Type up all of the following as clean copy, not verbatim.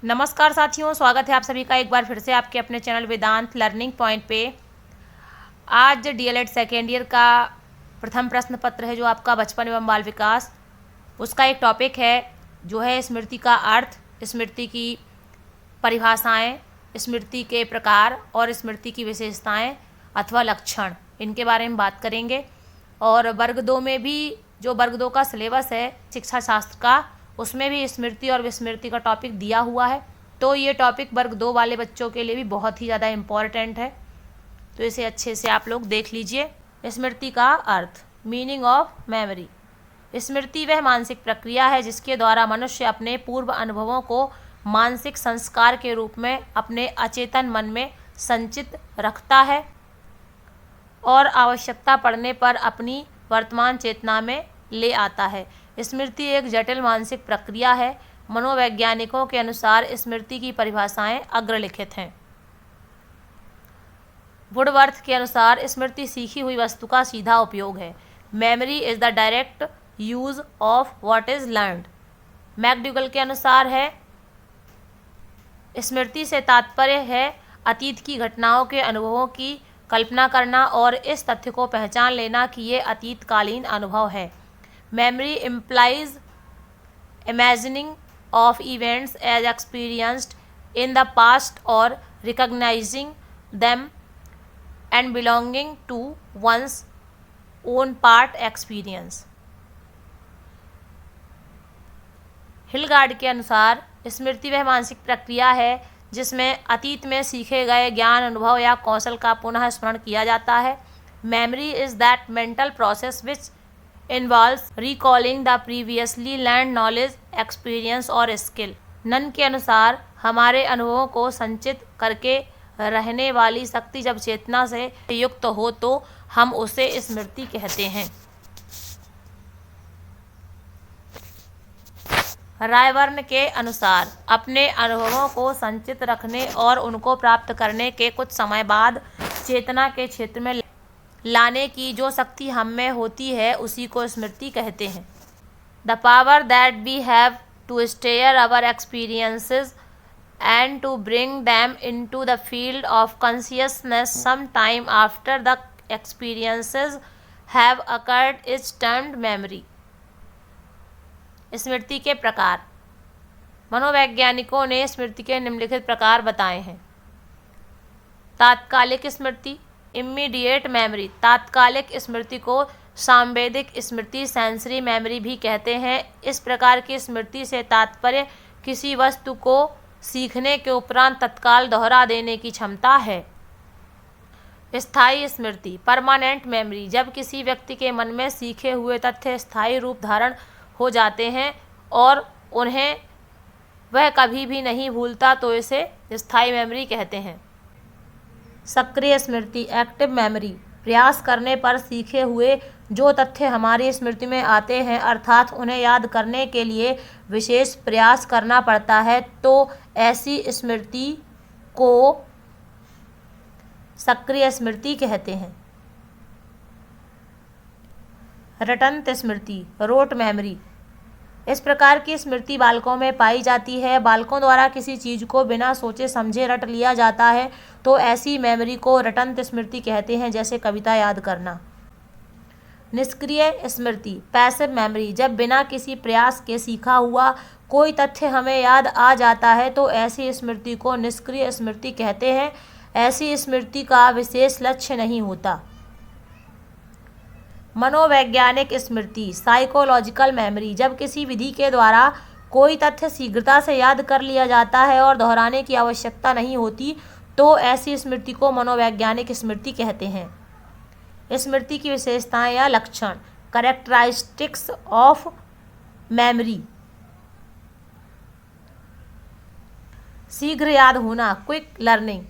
नमस्कार साथियों, स्वागत है आप सभी का एक बार फिर से आपके अपने चैनल वेदांत लर्निंग पॉइंट पे। आज डीएलएड सेकेंड ईयर का प्रथम प्रश्न पत्र है जो आपका बचपन एवं बाल विकास, उसका एक टॉपिक है जो है स्मृति का अर्थ, स्मृति की परिभाषाएं, स्मृति के प्रकार और स्मृति की विशेषताएं अथवा लक्षण, इनके बारे में बात करेंगे। और वर्ग 2 में भी जो वर्ग 2 का सिलेबस है शिक्षा शास्त्र का, उसमें भी स्मृति और विस्मृति का टॉपिक दिया हुआ है। तो ये टॉपिक वर्ग 2 वाले बच्चों के लिए भी बहुत ही ज़्यादा इम्पॉर्टेंट है, तो इसे अच्छे से आप लोग देख लीजिए। स्मृति का अर्थ, मीनिंग ऑफ मेमोरी। स्मृति वह मानसिक प्रक्रिया है जिसके द्वारा मनुष्य अपने पूर्व अनुभवों को मानसिक संस्कार के रूप में अपने अचेतन मन में संचित रखता है और आवश्यकता पड़ने पर अपनी वर्तमान चेतना में ले आता है। स्मृति एक जटिल मानसिक प्रक्रिया है। मनोवैज्ञानिकों के अनुसार स्मृति की परिभाषाएं अग्रलिखित हैं। वुडवर्थ के अनुसार स्मृति सीखी हुई वस्तु का सीधा उपयोग है। Memory is the direct use of what is learned. McDougall के अनुसार है स्मृति से तात्पर्य है अतीत की घटनाओं के अनुभवों की कल्पना करना और इस तथ्य को पहचान लेना कि ये अतीतकालीन अनुभव है। Memory implies imagining of events as experienced in the past और recognizing them and belonging to one's own past experience. Hilgard के अनुसार स्मृति वह मानसिक प्रक्रिया है जिसमें अतीत में सीखे गए ज्ञान, अनुभव या कौशल का पुनः स्मरण किया जाता है। Memory is that mental process which involves recalling the previously learned knowledge, experience और स्किल। नन के अनुसार हमारे अनुभवों को संचित करके रहने वाली शक्ति जब चेतना से युक्त हो तो हम उसे स्मृति कहते हैं। रायबर्न के अनुसार अपने अनुभवों को संचित रखने और उनको प्राप्त करने के कुछ समय बाद चेतना के क्षेत्र में लाने की जो शक्ति हम में होती है उसी को स्मृति कहते हैं। The power that we have to store our experiences and to bring them into the field of consciousness some time after the experiences have occurred is termed memory. स्मृति के प्रकार। मनोवैज्ञानिकों ने स्मृति के निम्नलिखित प्रकार बताए हैं। तात्कालिक स्मृति, इमीडिएट मेमोरी। तात्कालिक स्मृति को सांवेदिक स्मृति, सेंसरी मेमोरी भी कहते हैं। इस प्रकार की स्मृति से तात्पर्य किसी वस्तु को सीखने के उपरांत तत्काल दोहरा देने की क्षमता है। स्थायी स्मृति, परमानेंट मेमोरी। जब किसी व्यक्ति के मन में सीखे हुए तथ्य स्थायी रूप धारण हो जाते हैं और उन्हें वह कभी भी नहीं भूलता तो इसे स्थायी मेमोरी कहते हैं। सक्रिय स्मृति, एक्टिव मेमोरी। प्रयास करने पर सीखे हुए जो तथ्य हमारी स्मृति में आते हैं, अर्थात उन्हें याद करने के लिए विशेष प्रयास करना पड़ता है, तो ऐसी स्मृति को सक्रिय स्मृति कहते हैं। रटंत स्मृति, रोट मेमोरी। इस प्रकार की स्मृति बालकों में पाई जाती है। बालकों द्वारा किसी चीज़ को बिना सोचे समझे रट लिया जाता है तो ऐसी मेमोरी को रटंत स्मृति कहते हैं, जैसे कविता याद करना। निष्क्रिय स्मृति, पैसिव मेमोरी। जब बिना किसी प्रयास के सीखा हुआ कोई तथ्य हमें याद आ जाता है तो ऐसी स्मृति को निष्क्रिय स्मृति कहते हैं। ऐसी स्मृति का विशेष लक्ष्य नहीं होता। मनोवैज्ञानिक स्मृति, साइकोलॉजिकल मेमोरी। जब किसी विधि के द्वारा कोई तथ्य शीघ्रता से याद कर लिया जाता है और दोहराने की आवश्यकता नहीं होती तो ऐसी स्मृति को मनोवैज्ञानिक स्मृति कहते हैं। स्मृति की विशेषताएं या लक्षण। Characteristics of memory. शीघ्र याद होना, क्विक लर्निंग।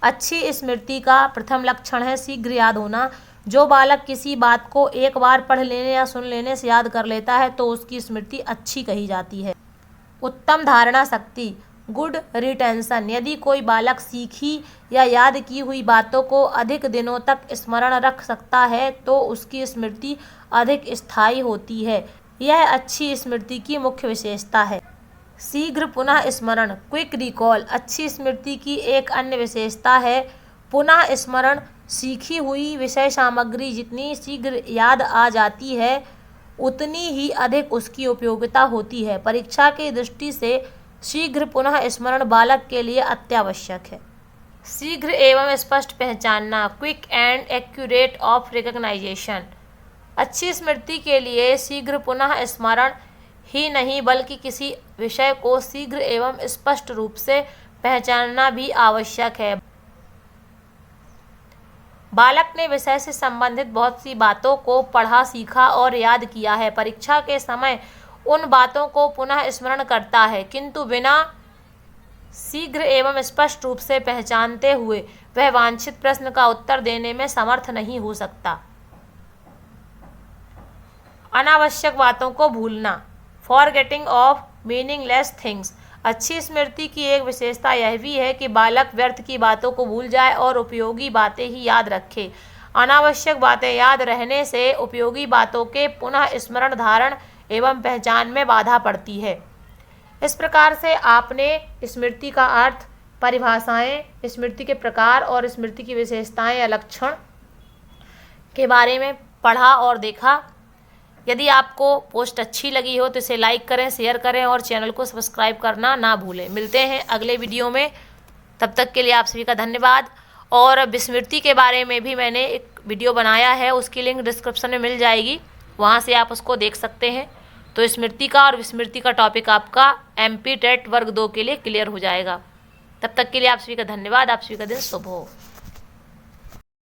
अच्छी स्मृति का प्रथम लक्षण है शीघ्र याद होना। जो बालक किसी बात को एक बार पढ़ लेने या सुन लेने से याद कर लेता है तो उसकी स्मृति अच्छी कही जाती है। उत्तम धारणा शक्ति, गुड रिटेंशन। यदि कोई बालक सीखी या याद की हुई बातों को अधिक दिनों तक स्मरण रख सकता है तो उसकी स्मृति अधिक स्थायी होती है। यह अच्छी स्मृति की मुख्य विशेषता है। शीघ्र पुनः स्मरण, क्विक रिकॉल, अच्छी स्मृति की एक अन्य विशेषता है। पुनः स्मरण, सीखी हुई विषय सामग्री जितनी शीघ्र याद आ जाती है उतनी ही अधिक उसकी उपयोगिता होती है। परीक्षा की दृष्टि से शीघ्र पुनः स्मरण बालक के लिए अत्यावश्यक है। शीघ्र एवं स्पष्ट पहचानना, quick and accurate of recognisation, अच्छी स्मृति के लिए शीघ्र पुनः स्मरण ही नहीं बल्कि किसी विषय को शीघ्र एवं स्पष्ट रूप से पहचानना भी आवश्यक है। बालक ने विषय से संबंधित बहुत सी बातों को पढ़ा, सीखा और याद किया है। परीक्षा के समय उन बातों को पुनः स्मरण करता है, किंतु बिना शीघ्र एवं स्पष्ट रूप से पहचानते हुए वह वांछित प्रश्न का उत्तर देने में समर्थ नहीं हो सकता। अनावश्यक बातों को भूलना, फॉरगेटिंग ऑफ मीनिंगलेस थिंग्स, अच्छी स्मृति की एक विशेषता यह भी है कि बालक व्यर्थ की बातों को भूल जाए और उपयोगी बातें ही याद रखे। अनावश्यक बातें याद रहने से उपयोगी बातों के पुनः स्मरण, धारण एवं पहचान में बाधा पड़ती है। इस प्रकार से आपने स्मृति का अर्थ, परिभाषाएं, स्मृति के प्रकार और स्मृति की विशेषताएं या लक्षण के बारे में पढ़ा और देखा। यदि आपको पोस्ट अच्छी लगी हो तो इसे लाइक करें, शेयर करें और चैनल को सब्सक्राइब करना ना भूलें। मिलते हैं अगले वीडियो में, तब तक के लिए आप सभी का धन्यवाद। और विस्मृति के बारे में भी मैंने एक वीडियो बनाया है, उसकी लिंक डिस्क्रिप्शन में मिल जाएगी, वहाँ से आप उसको देख सकते हैं। तो स्मृति का और विस्मृति का टॉपिक आपका MP टेट वर्ग 2 के लिए क्लियर हो जाएगा। तब तक के लिए आप सभी का धन्यवाद। आप सभी का दिन शुभ हो।